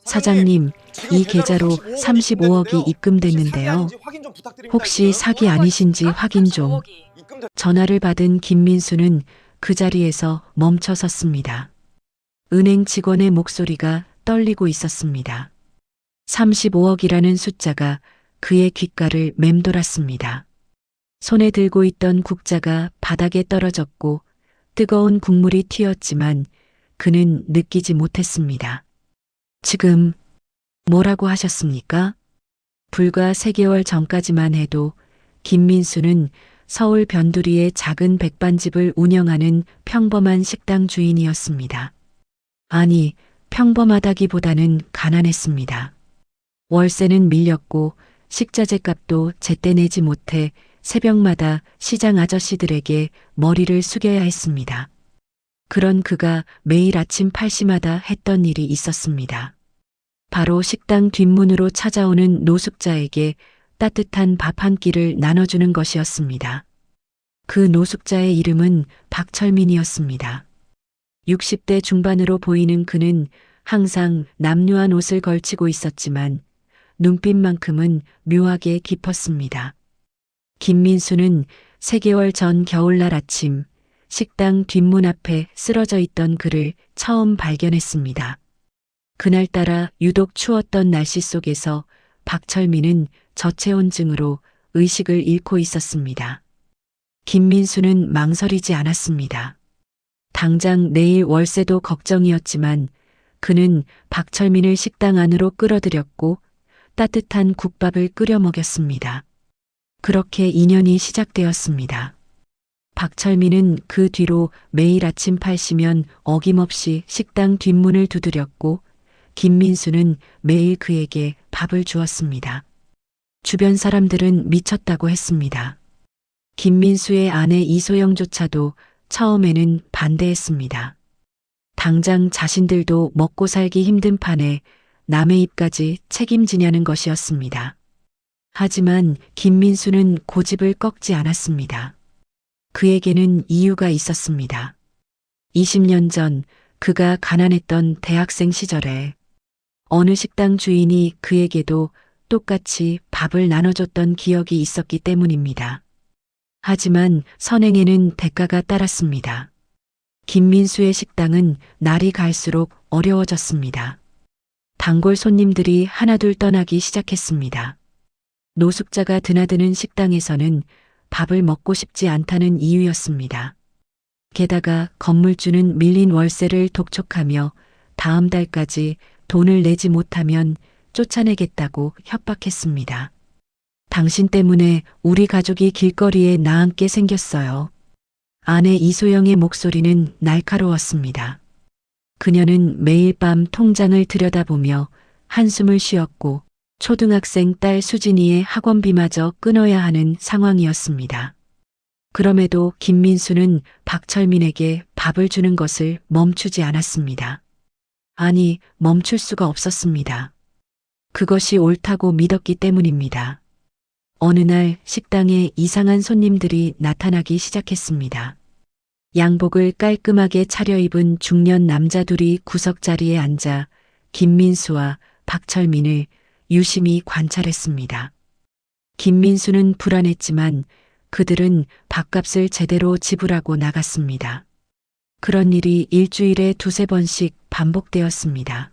사장님, 이 계좌로 35억이 입금됐는데요. 혹시 사기 아니신지 확인 좀. 전화를 받은 김민수는 그 자리에서 멈춰 섰습니다. 은행 직원의 목소리가 떨리고 있었습니다. 35억이라는 숫자가 그의 귓가를 맴돌았습니다. 손에 들고 있던 국자가 바닥에 떨어졌고 뜨거운 국물이 튀었지만 그는 느끼지 못했습니다. 지금 뭐라고 하셨습니까? 불과 3개월 전까지만 해도 김민수는 서울 변두리의 작은 백반집을 운영하는 평범한 식당 주인이었습니다. 아니, 평범하다기보다는 가난했습니다. 월세는 밀렸고 식자재 값도 제때 내지 못해 새벽마다 시장 아저씨들에게 머리를 숙여야 했습니다. 그런 그가 매일 아침 8시마다 했던 일이 있었습니다. 바로 식당 뒷문으로 찾아오는 노숙자에게 따뜻한 밥 한 끼를 나눠주는 것이었습니다. 그 노숙자의 이름은 박철민이었습니다. 60대 중반으로 보이는 그는 항상 남루한 옷을 걸치고 있었지만 눈빛만큼은 묘하게 깊었습니다. 김민수는 3개월 전 겨울날 아침 식당 뒷문 앞에 쓰러져 있던 그를 처음 발견했습니다. 그날따라 유독 추웠던 날씨 속에서 박철민은 저체온증으로 의식을 잃고 있었습니다. 김민수는 망설이지 않았습니다. 당장 내일 월세도 걱정이었지만 그는 박철민을 식당 안으로 끌어들였고 따뜻한 국밥을 끓여 먹였습니다. 그렇게 인연이 시작되었습니다. 박철민은 그 뒤로 매일 아침 8시면 어김없이 식당 뒷문을 두드렸고 김민수는 매일 그에게 밥을 주었습니다. 주변 사람들은 미쳤다고 했습니다. 김민수의 아내 이소영조차도 처음에는 반대했습니다. 당장 자신들도 먹고 살기 힘든 판에 남의 입까지 책임지냐는 것이었습니다. 하지만 김민수는 고집을 꺾지 않았습니다. 그에게는 이유가 있었습니다. 20년 전 그가 가난했던 대학생 시절에 어느 식당 주인이 그에게도 똑같이 밥을 나눠줬던 기억이 있었기 때문입니다. 하지만 선행에는 대가가 따랐습니다. 김민수의 식당은 날이 갈수록 어려워졌습니다. 단골 손님들이 하나둘 떠나기 시작했습니다. 노숙자가 드나드는 식당에서는 밥을 먹고 싶지 않다는 이유였습니다. 게다가 건물주는 밀린 월세를 독촉하며 다음 달까지 돈을 내지 못하면 쫓아내겠다고 협박했습니다. 당신 때문에 우리 가족이 길거리에 나앉게 생겼어요. 아내 이소영의 목소리는 날카로웠습니다. 그녀는 매일 밤 통장을 들여다보며 한숨을 쉬었고 초등학생 딸 수진이의 학원비마저 끊어야 하는 상황이었습니다. 그럼에도 김민수는 박철민에게 밥을 주는 것을 멈추지 않았습니다. 아니, 멈출 수가 없었습니다. 그것이 옳다고 믿었기 때문입니다. 어느 날 식당에 이상한 손님들이 나타나기 시작했습니다. 양복을 깔끔하게 차려입은 중년 남자 둘이 구석자리에 앉아 김민수와 박철민을 유심히 관찰했습니다. 김민수는 불안했지만 그들은 밥값을 제대로 지불하고 나갔습니다. 그런 일이 일주일에 2~3번씩 반복되었습니다.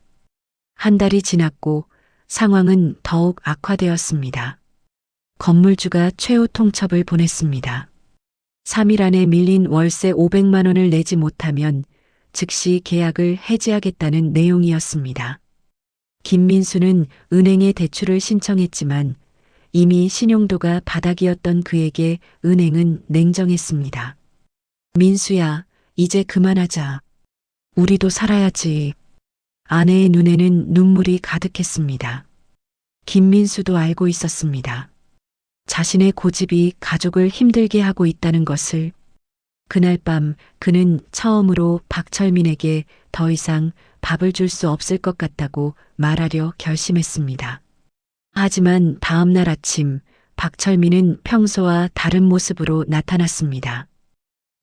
한 달이 지났고 상황은 더욱 악화되었습니다. 건물주가 최후 통첩을 보냈습니다. 3일 안에 밀린 월세 500만 원을 내지 못하면 즉시 계약을 해지하겠다는 내용이었습니다. 김민수는 은행에 대출을 신청했지만 이미 신용도가 바닥이었던 그에게 은행은 냉정했습니다. 민수야, 이제 그만하자. 우리도 살아야지. 아내의 눈에는 눈물이 가득했습니다. 김민수도 알고 있었습니다. 자신의 고집이 가족을 힘들게 하고 있다는 것을. 그날 밤 그는 처음으로 박철민에게 더 이상 밥을 줄 수 없을 것 같다고 말하려 결심했습니다. 하지만 다음 날 아침 박철민은 평소와 다른 모습으로 나타났습니다.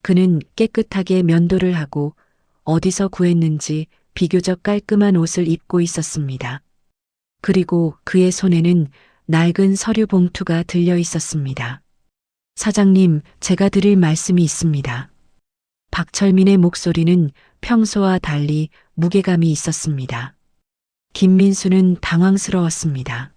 그는 깨끗하게 면도를 하고 어디서 구했는지 비교적 깔끔한 옷을 입고 있었습니다. 그리고 그의 손에는 낡은 서류 봉투가 들려 있었습니다. 사장님, 제가 드릴 말씀이 있습니다. 박철민의 목소리는 평소와 달리 무게감이 있었습니다. 김민수는 당황스러웠습니다.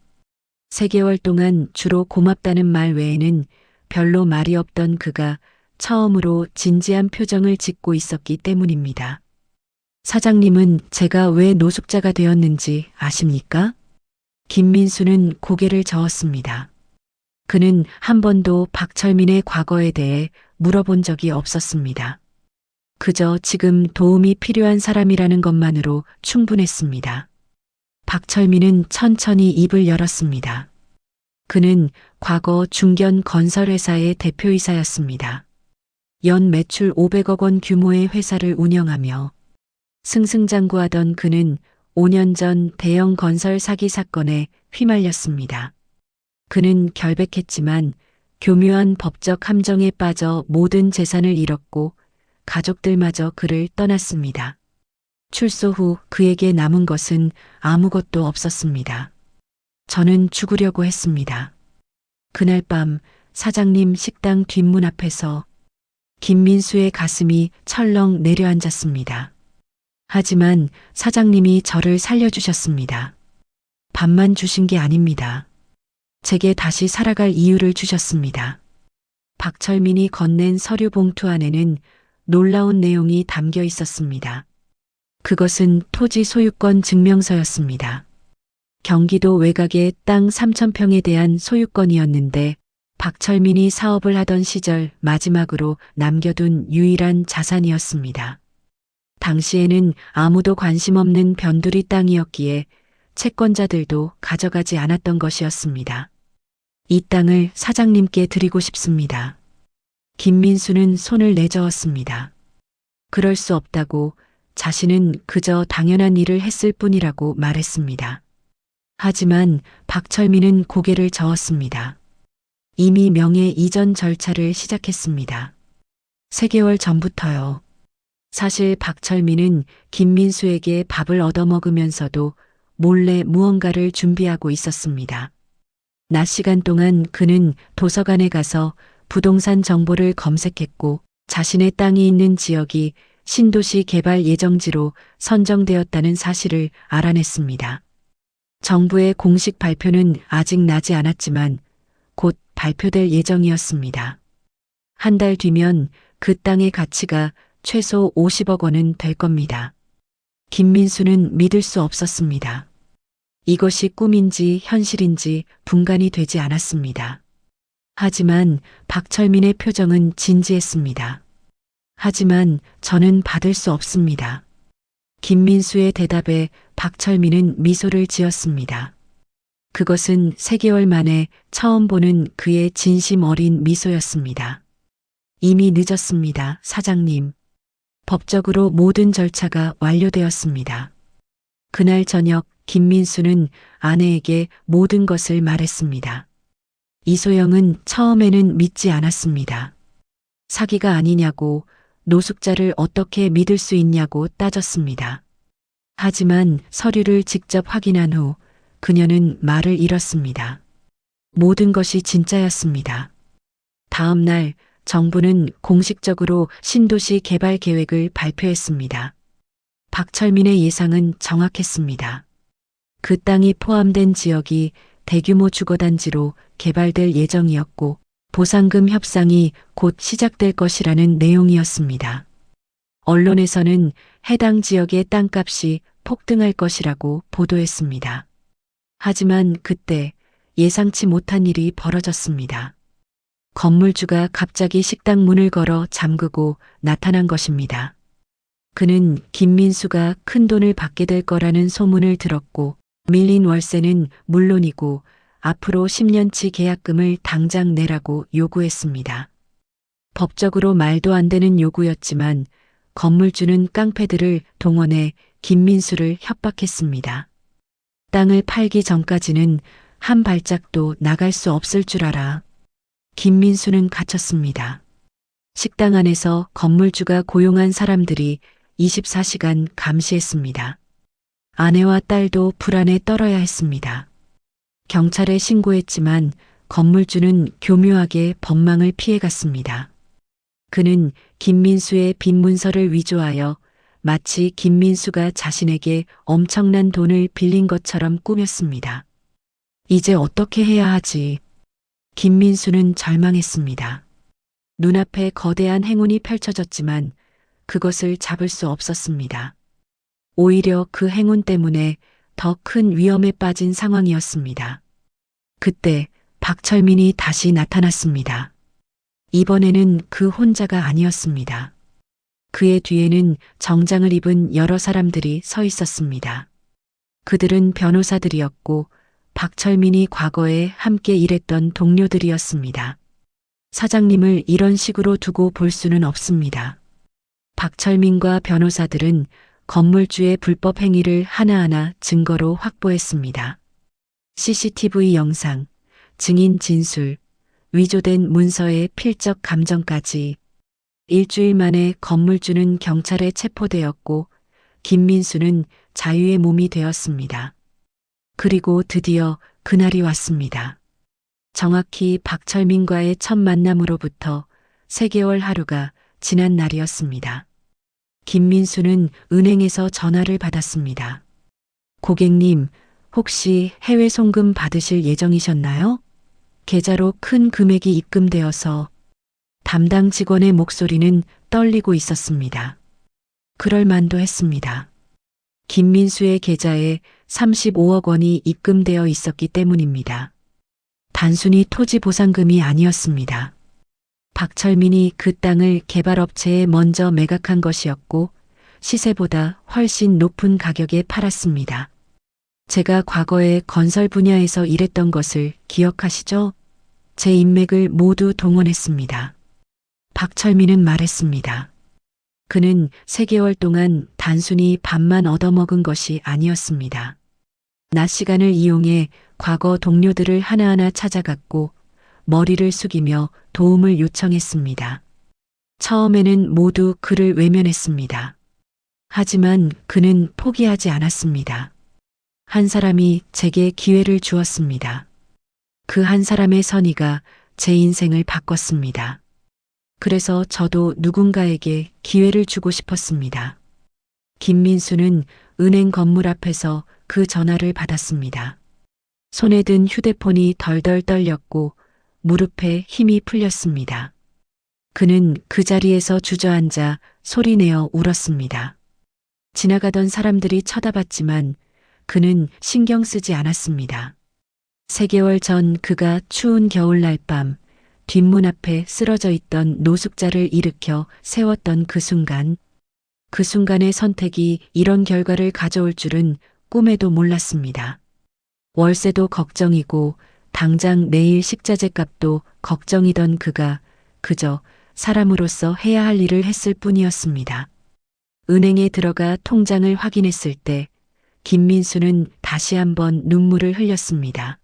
3개월 동안 주로 고맙다는 말 외에는 별로 말이 없던 그가 처음으로 진지한 표정을 짓고 있었기 때문입니다. 사장님은 제가 왜 노숙자가 되었는지 아십니까? 김민수는 고개를 저었습니다. 그는 한 번도 박철민의 과거에 대해 물어본 적이 없었습니다. 그저 지금 도움이 필요한 사람이라는 것만으로 충분했습니다. 박철민은 천천히 입을 열었습니다. 그는 과거 중견 건설회사의 대표이사였습니다. 연 매출 500억 원 규모의 회사를 운영하며 승승장구하던 그는 5년 전 대형 건설 사기 사건에 휘말렸습니다. 그는 결백했지만 교묘한 법적 함정에 빠져 모든 재산을 잃었고 가족들마저 그를 떠났습니다. 출소 후 그에게 남은 것은 아무것도 없었습니다. 저는 죽으려고 했습니다. 그날 밤 사장님 식당 뒷문 앞에서 김민수의 가슴이 철렁 내려앉았습니다. 하지만 사장님이 저를 살려주셨습니다. 밥만 주신 게 아닙니다. 제게 다시 살아갈 이유를 주셨습니다. 박철민이 건넨 서류 봉투 안에는 놀라운 내용이 담겨 있었습니다. 그것은 토지 소유권 증명서였습니다. 경기도 외곽의 땅 3,000평에 대한 소유권이었는데 박철민이 사업을 하던 시절 마지막으로 남겨둔 유일한 자산이었습니다. 당시에는 아무도 관심 없는 변두리 땅이었기에 채권자들도 가져가지 않았던 것이었습니다. 이 땅을 사장님께 드리고 싶습니다. 김민수는 손을 내저었습니다. 그럴 수 없다고 자신은 그저 당연한 일을 했을 뿐이라고 말했습니다. 하지만 박철민은 고개를 저었습니다. 이미 명예 이전 절차를 시작했습니다. 3개월 전부터요. 사실 박철민은 김민수에게 밥을 얻어먹으면서도 몰래 무언가를 준비하고 있었습니다. 낮 시간 동안 그는 도서관에 가서 부동산 정보를 검색했고 자신의 땅이 있는 지역이 신도시 개발 예정지로 선정되었다는 사실을 알아냈습니다. 정부의 공식 발표는 아직 나지 않았지만 곧 발표될 예정이었습니다. 한 달 뒤면 그 땅의 가치가 최소 50억 원은 될 겁니다. 김민수는 믿을 수 없었습니다. 이것이 꿈인지 현실인지 분간이 되지 않았습니다. 하지만 박철민의 표정은 진지했습니다. 하지만 저는 받을 수 없습니다. 김민수의 대답에 박철민은 미소를 지었습니다. 그것은 3개월 만에 처음 보는 그의 진심 어린 미소였습니다. 이미 늦었습니다, 사장님. 법적으로 모든 절차가 완료되었습니다. 그날 저녁 김민수는 아내에게 모든 것을 말했습니다. 이소영은 처음에는 믿지 않았습니다. 사기가 아니냐고, 노숙자를 어떻게 믿을 수 있냐고 따졌습니다. 하지만 서류를 직접 확인한 후 그녀는 말을 잃었습니다. 모든 것이 진짜였습니다. 다음 날 정부는 공식적으로 신도시 개발 계획을 발표했습니다. 박철민의 예상은 정확했습니다. 그 땅이 포함된 지역이 대규모 주거단지로 개발될 예정이었고 보상금 협상이 곧 시작될 것이라는 내용이었습니다. 언론에서는 해당 지역의 땅값이 폭등할 것이라고 보도했습니다. 하지만 그때 예상치 못한 일이 벌어졌습니다. 건물주가 갑자기 식당 문을 걸어 잠그고 나타난 것입니다. 그는 김민수가 큰 돈을 받게 될 거라는 소문을 들었고 밀린 월세는 물론이고 앞으로 10년치 계약금을 당장 내라고 요구했습니다. 법적으로 말도 안 되는 요구였지만 건물주는 깡패들을 동원해 김민수를 협박했습니다. 땅을 팔기 전까지는 한 발짝도 나갈 수 없을 줄 알아. 김민수는 갇혔습니다. 식당 안에서 건물주가 고용한 사람들이 24시간 감시했습니다. 아내와 딸도 불안에 떨어야 했습니다. 경찰에 신고했지만 건물주는 교묘하게 법망을 피해갔습니다. 그는 김민수의 빈 문서를 위조하여 마치 김민수가 자신에게 엄청난 돈을 빌린 것처럼 꾸몄습니다. 이제 어떻게 해야 하지? 김민수는 절망했습니다. 눈앞에 거대한 행운이 펼쳐졌지만 그것을 잡을 수 없었습니다. 오히려 그 행운 때문에 더 큰 위험에 빠진 상황이었습니다. 그때 박철민이 다시 나타났습니다. 이번에는 그 혼자가 아니었습니다. 그의 뒤에는 정장을 입은 여러 사람들이 서 있었습니다. 그들은 변호사들이었고 박철민이 과거에 함께 일했던 동료들이었습니다. 사장님을 이런 식으로 두고 볼 수는 없습니다. 박철민과 변호사들은 건물주의 불법 행위를 하나하나 증거로 확보했습니다. CCTV 영상, 증인 진술, 위조된 문서의 필적 감정까지. 일주일 만에 건물주는 경찰에 체포되었고 김민수는 자유의 몸이 되었습니다. 그리고 드디어 그날이 왔습니다. 정확히 박철민과의 첫 만남으로부터 3개월 하루가 지난 날이었습니다. 김민수는 은행에서 전화를 받았습니다. 고객님, 혹시 해외 송금 받으실 예정이셨나요? 계좌로 큰 금액이 입금되어서. 담당 직원의 목소리는 떨리고 있었습니다. 그럴 만도 했습니다. 김민수의 계좌에 35억 원이 입금되어 있었기 때문입니다. 단순히 토지 보상금이 아니었습니다. 박철민이 그 땅을 개발업체에 먼저 매각한 것이었고 시세보다 훨씬 높은 가격에 팔았습니다. 제가 과거에 건설 분야에서 일했던 것을 기억하시죠? 제 인맥을 모두 동원했습니다. 박철민은 말했습니다. 그는 3개월 동안 단순히 밥만 얻어먹은 것이 아니었습니다. 낮 시간을 이용해 과거 동료들을 하나하나 찾아갔고 머리를 숙이며 도움을 요청했습니다. 처음에는 모두 그를 외면했습니다. 하지만 그는 포기하지 않았습니다. 한 사람이 제게 기회를 주었습니다. 그 한 사람의 선의가 제 인생을 바꿨습니다. 그래서 저도 누군가에게 기회를 주고 싶었습니다. 김민수는 은행 건물 앞에서 그 전화를 받았습니다. 손에 든 휴대폰이 덜덜 떨렸고 무릎에 힘이 풀렸습니다. 그는 그 자리에서 주저앉아 소리내어 울었습니다. 지나가던 사람들이 쳐다봤지만 그는 신경 쓰지 않았습니다. 3개월 전 그가 추운 겨울날 밤 뒷문 앞에 쓰러져 있던 노숙자를 일으켜 세웠던 그 순간의 선택이 이런 결과를 가져올 줄은 꿈에도 몰랐습니다. 월세도 걱정이고 당장 내일 식자재 값도 걱정이던 그가 그저 사람으로서 해야 할 일을 했을 뿐이었습니다. 은행에 들어가 통장을 확인했을 때 김민수는 다시 한번 눈물을 흘렸습니다.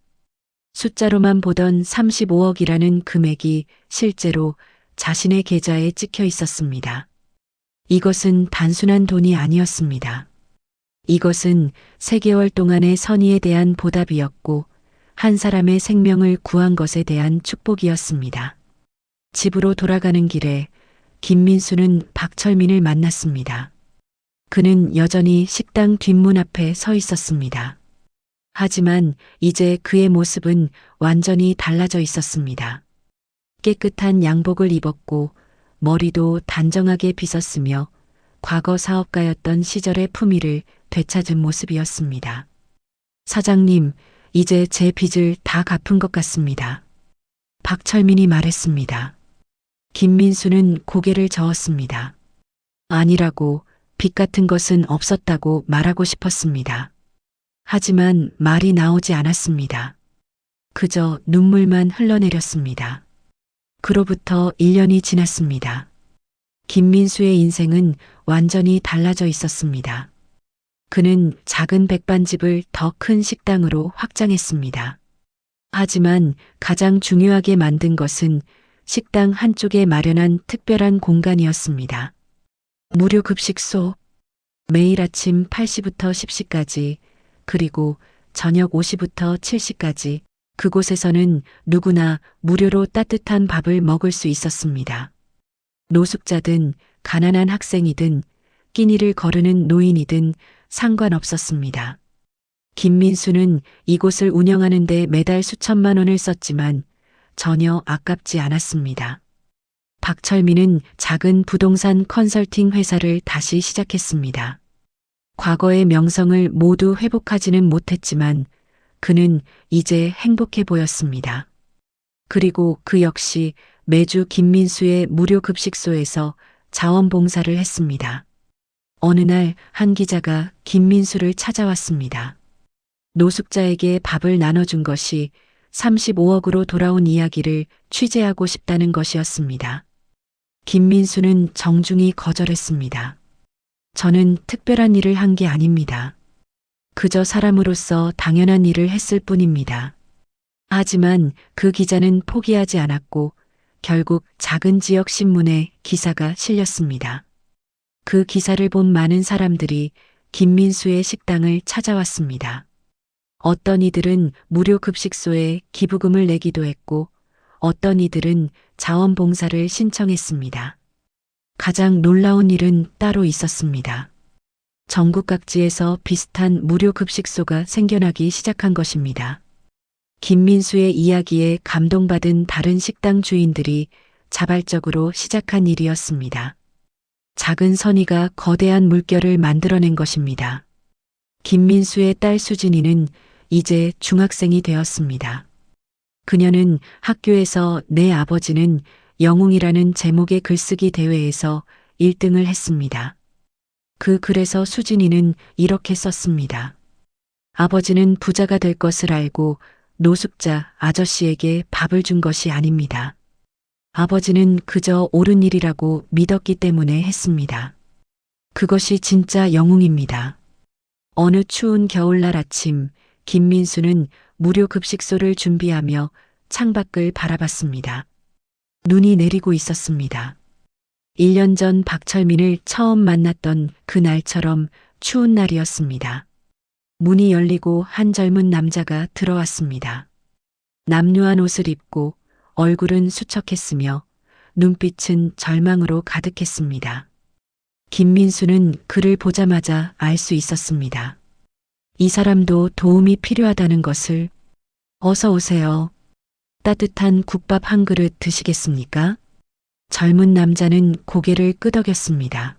숫자로만 보던 35억이라는 금액이 실제로 자신의 계좌에 찍혀 있었습니다. 이것은 단순한 돈이 아니었습니다. 이것은 3개월 동안의 선의에 대한 보답이었고 한 사람의 생명을 구한 것에 대한 축복이었습니다. 집으로 돌아가는 길에 김민수는 박철민을 만났습니다. 그는 여전히 식당 뒷문 앞에 서 있었습니다. 하지만 이제 그의 모습은 완전히 달라져 있었습니다. 깨끗한 양복을 입었고 머리도 단정하게 빗었으며 과거 사업가였던 시절의 품위를 되찾은 모습이었습니다. 사장님, 이제 제 빚을 다 갚은 것 같습니다. 박철민이 말했습니다. 김민수는 고개를 저었습니다. 아니라고, 빚 같은 것은 없었다고 말하고 싶었습니다. 하지만 말이 나오지 않았습니다. 그저 눈물만 흘러내렸습니다. 그로부터 1년이 지났습니다. 김민수의 인생은 완전히 달라져 있었습니다. 그는 작은 백반집을 더 큰 식당으로 확장했습니다. 하지만 가장 중요하게 만든 것은 식당 한쪽에 마련한 특별한 공간이었습니다. 무료 급식소. 매일 아침 8시부터 10시까지, 그리고 저녁 5시부터 7시까지 그곳에서는 누구나 무료로 따뜻한 밥을 먹을 수 있었습니다. 노숙자든 가난한 학생이든 끼니를 거르는 노인이든 상관없었습니다. 김민수는 이곳을 운영하는 데 매달 수천만 원을 썼지만 전혀 아깝지 않았습니다. 박철민은 작은 부동산 컨설팅 회사를 다시 시작했습니다. 과거의 명성을 모두 회복하지는 못했지만 그는 이제 행복해 보였습니다. 그리고 그 역시 매주 김민수의 무료 급식소에서 자원봉사를 했습니다. 어느 날 한 기자가 김민수를 찾아왔습니다. 노숙자에게 밥을 나눠준 것이 35억으로 돌아온 이야기를 취재하고 싶다는 것이었습니다. 김민수는 정중히 거절했습니다. 저는 특별한 일을 한 게 아닙니다. 그저 사람으로서 당연한 일을 했을 뿐입니다. 하지만 그 기자는 포기하지 않았고 결국 작은 지역 신문에 기사가 실렸습니다. 그 기사를 본 많은 사람들이 김민수의 식당을 찾아왔습니다. 어떤 이들은 무료 급식소에 기부금을 내기도 했고 어떤 이들은 자원봉사를 신청했습니다. 가장 놀라운 일은 따로 있었습니다. 전국 각지에서 비슷한 무료 급식소가 생겨나기 시작한 것입니다. 김민수의 이야기에 감동받은 다른 식당 주인들이 자발적으로 시작한 일이었습니다. 작은 선의가 거대한 물결을 만들어낸 것입니다. 김민수의 딸 수진이는 이제 중학생이 되었습니다. 그녀는 학교에서 내 아버지는 영웅이라는 제목의 글쓰기 대회에서 1등을 했습니다. 그 글에서 수진이는 이렇게 썼습니다. 아버지는 부자가 될 것을 알고 노숙자 아저씨에게 밥을 준 것이 아닙니다. 아버지는 그저 옳은 일이라고 믿었기 때문에 했습니다. 그것이 진짜 영웅입니다. 어느 추운 겨울날 아침, 김민수는 무료 급식소를 준비하며 창밖을 바라봤습니다. 눈이 내리고 있었습니다. 1년 전 박철민을 처음 만났던 그날처럼 추운 날이었습니다. 문이 열리고 한 젊은 남자가 들어왔습니다. 남루한 옷을 입고 얼굴은 수척했으며 눈빛은 절망으로 가득했습니다. 김민수는 그를 보자마자 알 수 있었습니다. 이 사람도 도움이 필요하다는 것을. 어서 오세요. 따뜻한 국밥 한 그릇 드시겠습니까? 젊은 남자는 고개를 끄덕였습니다.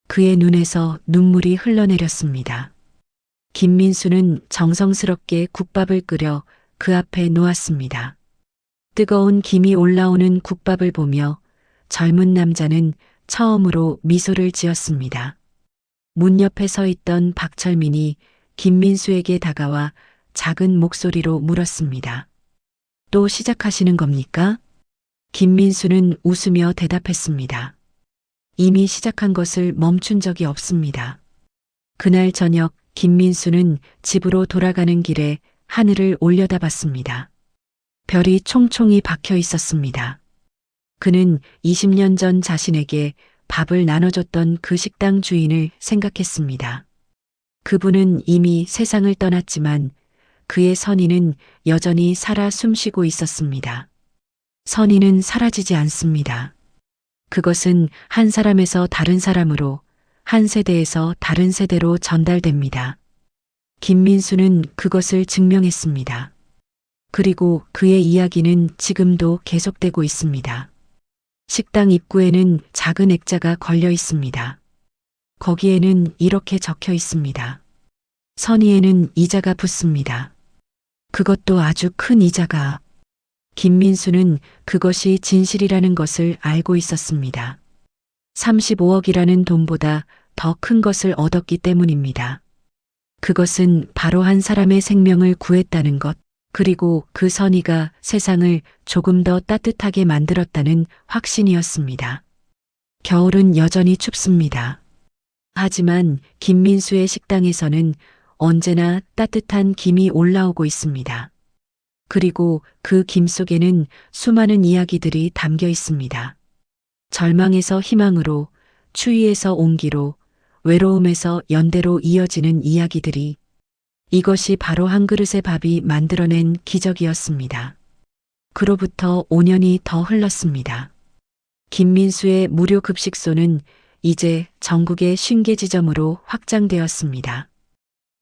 그의 눈에서 눈물이 흘러내렸습니다. 김민수는 정성스럽게 국밥을 끓여 그 앞에 놓았습니다. 뜨거운 김이 올라오는 국밥을 보며 젊은 남자는 처음으로 미소를 지었습니다. 문 옆에 서 있던 박철민이 김민수에게 다가와 작은 목소리로 물었습니다. 또 시작하시는 겁니까? 김민수는 웃으며 대답했습니다. 이미 시작한 것을 멈춘 적이 없습니다. 그날 저녁 김민수는 집으로 돌아가는 길에 하늘을 올려다봤습니다. 별이 총총히 박혀 있었습니다. 그는 20년 전 자신에게 밥을 나눠줬던 그 식당 주인을 생각했습니다. 그분은 이미 세상을 떠났지만 그의 선의는 여전히 살아 숨쉬고 있었습니다. 선의는 사라지지 않습니다. 그것은 한 사람에서 다른 사람으로, 한 세대에서 다른 세대로 전달됩니다. 김민수는 그것을 증명했습니다. 그리고 그의 이야기는 지금도 계속되고 있습니다. 식당 입구에는 작은 액자가 걸려 있습니다. 거기에는 이렇게 적혀 있습니다. 선의에는 이자가 붙습니다. 그것도 아주 큰 이자가. 김민수는 그것이 진실이라는 것을 알고 있었습니다. 35억이라는 돈보다 더 큰 것을 얻었기 때문입니다. 그것은 바로 한 사람의 생명을 구했다는 것, 그리고 그 선의가 세상을 조금 더 따뜻하게 만들었다는 확신이었습니다. 겨울은 여전히 춥습니다. 하지만 김민수의 식당에서는 언제나 따뜻한 김이 올라오고 있습니다. 그리고 그 김 속에는 수많은 이야기들이 담겨 있습니다. 절망에서 희망으로, 추위에서 온기로, 외로움에서 연대로 이어지는 이야기들이 이것이 바로 한 그릇의 밥이 만들어낸 기적이었습니다. 그로부터 5년이 더 흘렀습니다. 김민수의 무료 급식소는 이제 전국의 50개 지점으로 확장되었습니다.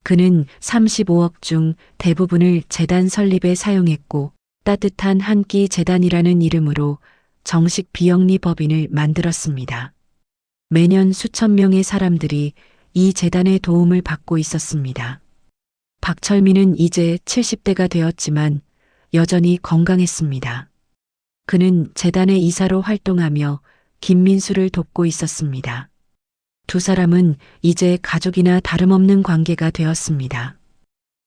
그는 35억 중 대부분을 재단 설립에 사용했고 따뜻한 한 끼 재단이라는 이름으로 정식 비영리 법인을 만들었습니다. 매년 수천 명의 사람들이 이 재단의 도움을 받고 있었습니다. 박철민은 이제 70대가 되었지만 여전히 건강했습니다. 그는 재단의 이사로 활동하며 김민수를 돕고 있었습니다. 두 사람은 이제 가족이나 다름없는 관계가 되었습니다.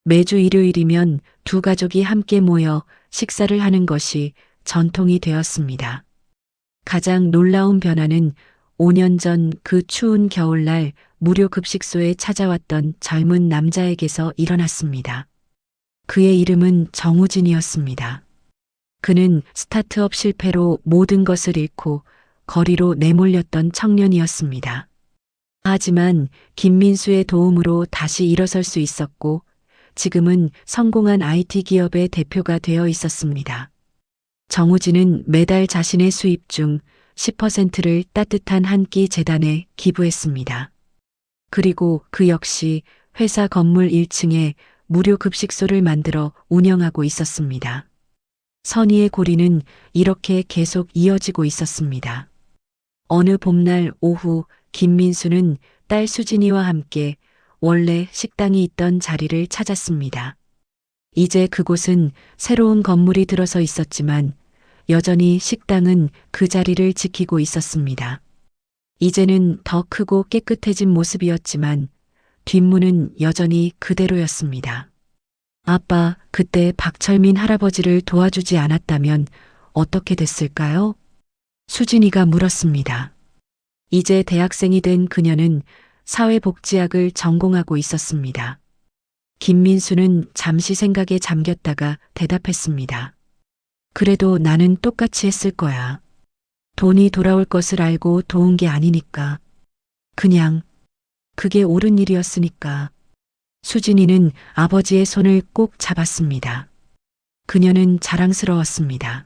매주 일요일이면 두 가족이 함께 모여 식사를 하는 것이 전통이 되었습니다. 가장 놀라운 변화는 5년 전 그 추운 겨울날 무료 급식소에 찾아왔던 젊은 남자에게서 일어났습니다. 그의 이름은 정우진이었습니다. 그는 스타트업 실패로 모든 것을 잃고 거리로 내몰렸던 청년이었습니다. 하지만 김민수의 도움으로 다시 일어설 수 있었고 지금은 성공한 IT 기업의 대표가 되어 있었습니다. 정우진은 매달 자신의 수입 중 10%를 따뜻한 한 끼 재단에 기부했습니다. 그리고 그 역시 회사 건물 1층에 무료 급식소를 만들어 운영하고 있었습니다. 선의의 고리는 이렇게 계속 이어지고 있었습니다. 어느 봄날 오후 김민수는 딸 수진이와 함께 원래 식당이 있던 자리를 찾았습니다. 이제 그곳은 새로운 건물이 들어서 있었지만 여전히 식당은 그 자리를 지키고 있었습니다. 이제는 더 크고 깨끗해진 모습이었지만 뒷문은 여전히 그대로였습니다. 아빠, 그때 박철민 할아버지를 도와주지 않았다면 어떻게 됐을까요? 수진이가 물었습니다. 이제 대학생이 된 그녀는 사회복지학을 전공하고 있었습니다. 김민수는 잠시 생각에 잠겼다가 대답했습니다. 그래도 나는 똑같이 했을 거야. 돈이 돌아올 것을 알고 도운 게 아니니까. 그냥 그게 옳은 일이었으니까. 수진이는 아버지의 손을 꼭 잡았습니다. 그녀는 자랑스러웠습니다.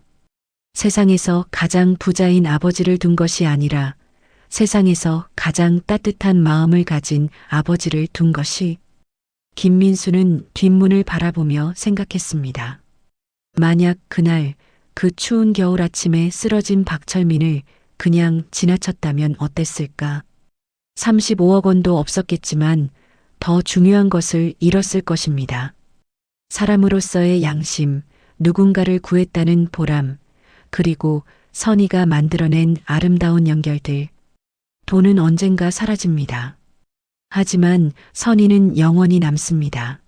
세상에서 가장 부자인 아버지를 둔 것이 아니라 세상에서 가장 따뜻한 마음을 가진 아버지를 둔 것이. 김민수는 뒷문을 바라보며 생각했습니다. 만약 그날 그 추운 겨울 아침에 쓰러진 박철민을 그냥 지나쳤다면 어땠을까? 35억 원도 없었겠지만 더 중요한 것을 잃었을 것입니다. 사람으로서의 양심, 누군가를 구했다는 보람, 그리고 선의가 만들어낸 아름다운 연결들. 돈은 언젠가 사라집니다. 하지만 선의는 영원히 남습니다.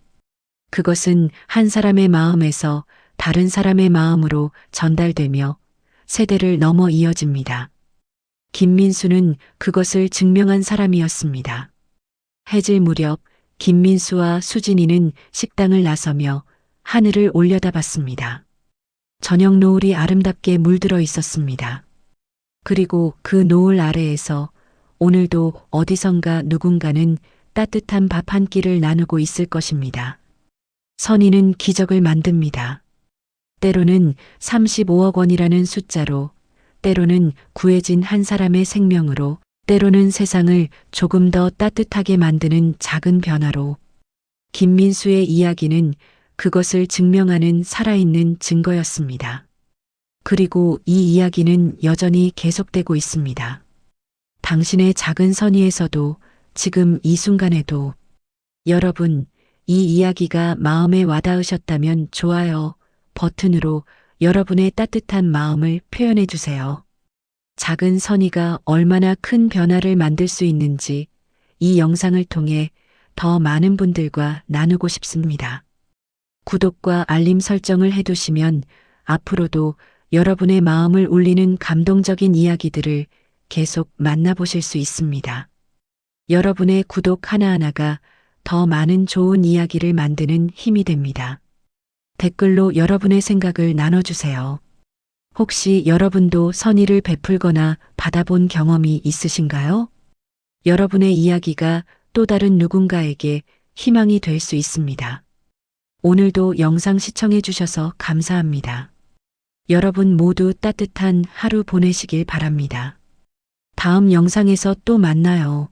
그것은 한 사람의 마음에서 다른 사람의 마음으로 전달되며 세대를 넘어 이어집니다. 김민수는 그것을 증명한 사람이었습니다. 해질 무렵 김민수와 수진이는 식당을 나서며 하늘을 올려다봤습니다. 저녁 노을이 아름답게 물들어 있었습니다. 그리고 그 노을 아래에서 오늘도 어디선가 누군가는 따뜻한 밥 한 끼를 나누고 있을 것입니다. 선의는 기적을 만듭니다. 때로는 35억 원이라는 숫자로, 때로는 구해진 한 사람의 생명으로, 때로는 세상을 조금 더 따뜻하게 만드는 작은 변화로. 김민수의 이야기는 그것을 증명하는 살아있는 증거였습니다. 그리고 이 이야기는 여전히 계속되고 있습니다. 당신의 작은 선의에서도 지금 이 순간에도. 여러분, 이 이야기가 마음에 와닿으셨다면 좋아요 버튼으로 여러분의 따뜻한 마음을 표현해 주세요. 작은 선의가 얼마나 큰 변화를 만들 수 있는지 이 영상을 통해 더 많은 분들과 나누고 싶습니다. 구독과 알림 설정을 해두시면 앞으로도 여러분의 마음을 울리는 감동적인 이야기들을 계속 만나보실 수 있습니다. 여러분의 구독 하나하나가 더 많은 좋은 이야기를 만드는 힘이 됩니다. 댓글로 여러분의 생각을 나눠주세요. 혹시 여러분도 선의를 베풀거나 받아본 경험이 있으신가요? 여러분의 이야기가 또 다른 누군가에게 희망이 될 수 있습니다. 오늘도 영상 시청해 주셔서 감사합니다. 여러분 모두 따뜻한 하루 보내시길 바랍니다. 다음 영상에서 또 만나요.